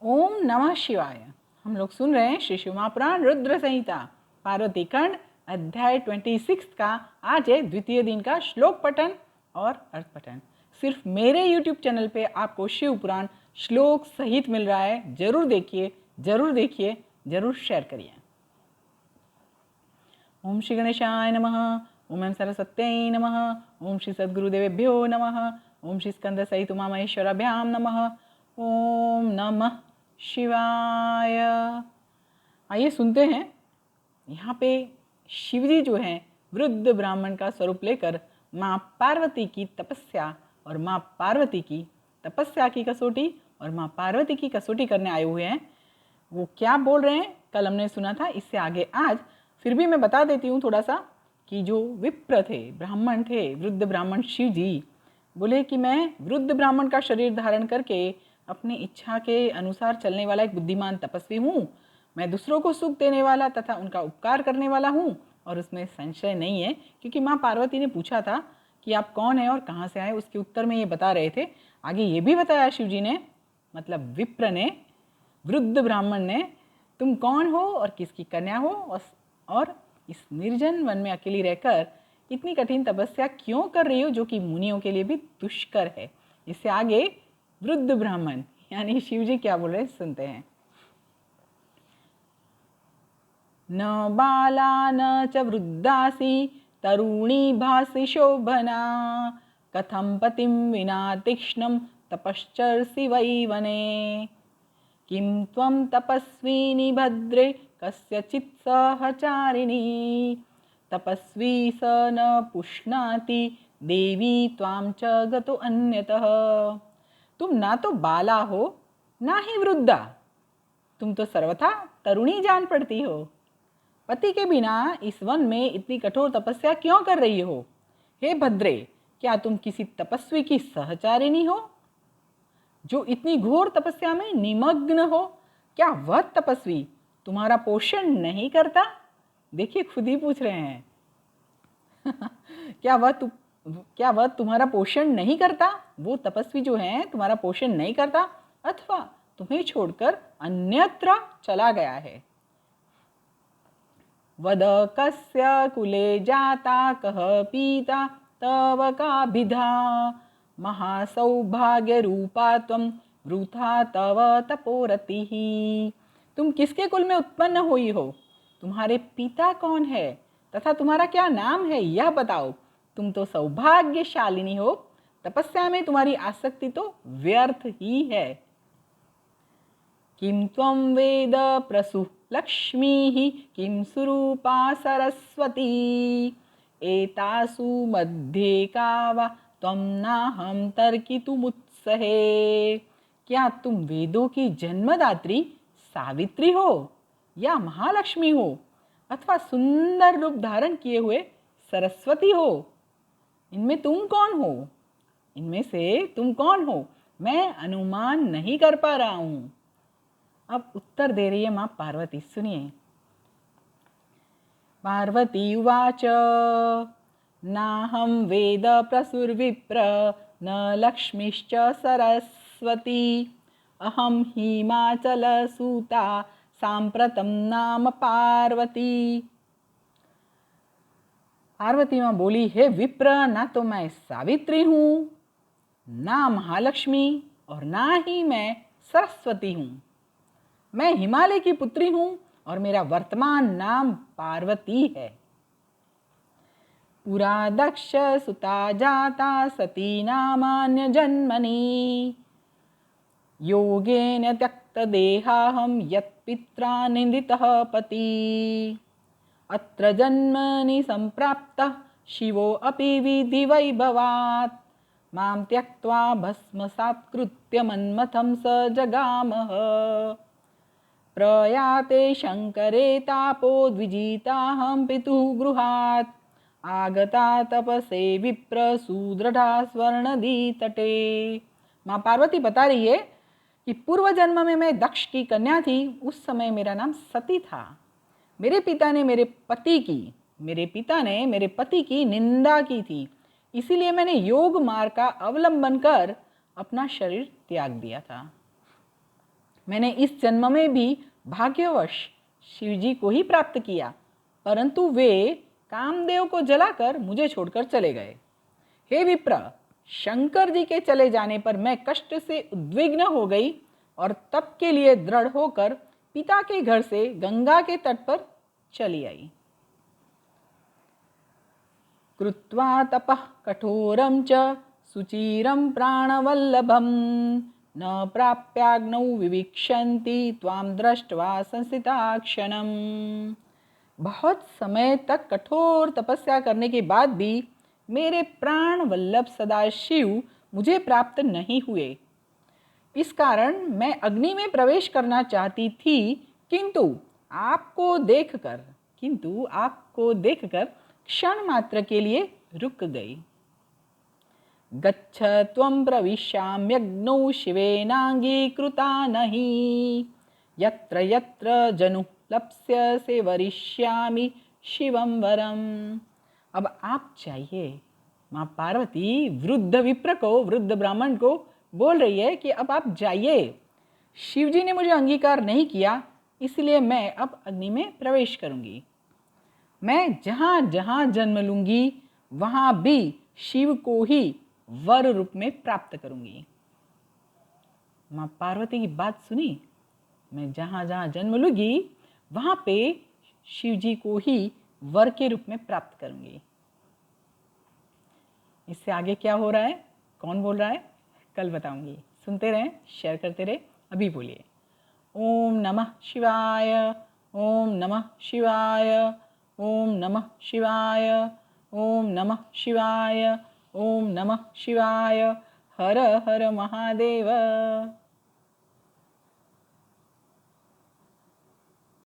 ओम नमः शिवाय। हम लोग सुन रहे हैं श्री शिव महापुराण रुद्र संहिता पार्वती खंड अध्याय 26 का आज है द्वितीय दिन का श्लोक पठन और अर्थ पठन। सिर्फ मेरे YouTube चैनल पे आपको शिव पुराण श्लोक सहित मिल रहा है। जरूर देखिए, जरूर देखिए, जरूर शेयर करिए। ओम श्री गणेशाय नमः। ओम सरस्वत्यै नमः। ओम श्री सद्गुरुदेवेभ्यो नमः। ओम श्री स्कंद सहित उमा महेश्वराभ्याम नमः। ओम नमः शिवाय। आइए सुनते हैं। यहाँ पे शिवजी जो हैं वृद्ध ब्राह्मण का स्वरूप लेकर माँ पार्वती की तपस्या और माँ पार्वती की तपस्या की कसौटी और माँ पार्वती की कसौटी करने आए हुए हैं। वो क्या बोल रहे हैं कल हमने सुना था, इससे आगे आज फिर भी मैं बता देती हूँ थोड़ा सा कि जो विप्र थे, ब्राह्मण थे, वृद्ध ब्राह्मण शिव जी बोले कि मैं वृद्ध ब्राह्मण का शरीर धारण करके अपनी इच्छा के अनुसार चलने वाला एक बुद्धिमान तपस्वी हूँ। मैं दूसरों को सुख देने वाला तथा उनका उपकार करने वाला हूँ और उसमें संशय नहीं है, क्योंकि माँ पार्वती ने पूछा था कि आप कौन हैं और कहाँ से आए। उसके उत्तर में ये बता रहे थे। आगे ये भी बताया शिव जी ने, मतलब विप्र ने, वृद्ध ब्राह्मण ने, तुम कौन हो और किसकी कन्या हो और इस निर्जन वन में अकेली रहकर इतनी कठिन तपस्या क्यों कर रही हो, जो कि मुनियों के लिए भी दुष्कर है। इससे आगे वृद्ध ब्राह्मण यानी शिव जी क्या बोल रहे हैं सुनते हैं। न बाला न च वृद्धासी तरुणी भासि शोभना कथम पतिम विना तीक्ष्णम तपश्चर्षि वै वने किं त्वं तपस्विनी भद्रे कस्यचित् सहचारिणी तपस्वी स न पुष्णाति देवी त्वां च गतो अन्यतः। तुम ना तो बाला हो ना ही वृद्धा, तुम तो सर्वथा तरुणी जान पड़ती हो। पति के बिना इस वन में इतनी कठोर तपस्या क्यों कर रही हो? हे भद्रे, क्या तुम किसी तपस्वी की सहचारिणी हो जो इतनी घोर तपस्या में निमग्न हो? क्या वह तपस्वी तुम्हारा पोषण नहीं करता? देखिए, खुद ही पूछ रहे हैं। क्या वह तुम्हारा पोषण नहीं करता? वो तपस्वी जो है तुम्हारा पोषण नहीं करता अथवा तुम्हें छोड़कर अन्यत्र चला गया है। वद कस्य कुले जाता कह पीता तव काभिधा महासौभाग्य रूपा त्वं वृथा तव तपोरतिः। तुम किसके कुल में उत्पन्न हुई हो? तुम्हारे पिता कौन है तथा तुम्हारा क्या नाम है, यह बताओ। तुम तो सौभाग्यशालिनी हो, तपस्या में तुम्हारी आसक्ति तो व्यर्थ ही है। किं त्वं वेद प्रसु लक्ष्मीः किं सुरूपा सरस्वती एतासु मध्ये का वा त्वं नाहं तर्कितुमुत्सहे। क्या तुम वेदों की जन्मदात्री सावित्री हो या महालक्ष्मी हो अथवा सुंदर रूप धारण किए हुए सरस्वती हो? इनमें तुम कौन हो? इनमें से तुम कौन हो? मैं अनुमान नहीं कर पा रहा हूं। अब उत्तर दे रही है मां पार्वती, सुनिए। पार्वती उवाच नाहं वेद प्रसुर्विप्र न लक्ष्मीश्च सरस्वती अहं हिमाचलसूता सांप्रतं नाम पार्वती। पार्वती माँ बोली, हे विप्र, ना तो मैं सावित्री हूँ, ना महालक्ष्मी और ना ही मैं सरस्वती हूँ। मैं हिमालय की पुत्री हूँ और मेरा वर्तमान नाम पार्वती है। पुरा दक्ष सुता जाता सती नामान्य जन्मनि योगेन त्यक्त देहाहं यत्पित्रा निंदितः पति अत्र जन्मनि संप्राप्तः शिवो अपि विधि वैभवात् मां त्यक्त्वा भस्मसात् कृत्य मन्मथं स जगामः प्रयाते शंकरे तापो द्विजिताहं पितुः गृहात् आगता तपसे विप्र सुदृढ़ा स्वर्णदी तटे। माँ पार्वती बता रही है कि पूर्व जन्म में मैं दक्ष की कन्या थी। उस समय मेरा नाम सती था। मेरे पिता ने मेरे पति की निंदा की थी, इसीलिए मैंने योग मार्ग का अवलंबन कर अपना शरीर त्याग दिया था। मैंने इस जन्म में भी भाग्यवश शिव जी को ही प्राप्त किया, परंतु वे कामदेव को जलाकर मुझे छोड़कर चले गए। हे विप्र, शंकर जी के चले जाने पर मैं कष्ट से उद्विग्न हो गई और तप के लिए दृढ़ होकर पिता के घर से गंगा के तट पर चली आई। कृत्वा तपः कठोरं च सुचिरं प्राणवल्लभं न प्राप्याग्नौ विवीक्षन्ति त्वां दृष्ट्वा संस्थिता क्षणम। बहुत समय तक कठोर तपस्या करने के बाद भी मेरे प्राण वल्लभ सदाशिव मुझे प्राप्त नहीं हुए। इस कारण मैं अग्नि में प्रवेश करना चाहती थी, किंतु आपको देखकर क्षण मात्र के लिए रुक गई। गच्छ त्वं प्रविशाम्यग्नौ शिवेनांगीकृता नहि यत्र यत्र जनु लप्स्यसे वरिष्यामि शिवं वरम। अब आप चाहिए। माँ पार्वती वृद्ध ब्राह्मण को बोल रही है कि अब आप जाइए। शिवजी ने मुझे अंगीकार नहीं किया, इसलिए मैं अब अग्नि में प्रवेश करूंगी। मैं जहाँ जहाँ जन्म लूंगी वहाँ भी शिव को ही वर रूप में प्राप्त करूंगी। माँ पार्वती की बात सुनी। मैं जहाँ जहाँ जन्म लूंगी वहाँ पे शिव जी को ही वर के रूप में प्राप्त करूंगी। इससे आगे क्या हो रहा है, कौन बोल रहा है, कल बताऊंगी। सुनते रहें, शेयर करते रहें। अभी बोलिए ओम नमः शिवाय, ओम नमः शिवाय, ओम नमः शिवाय, ओम नमः शिवाय, ओम नमः शिवाय। हर हर महादेव।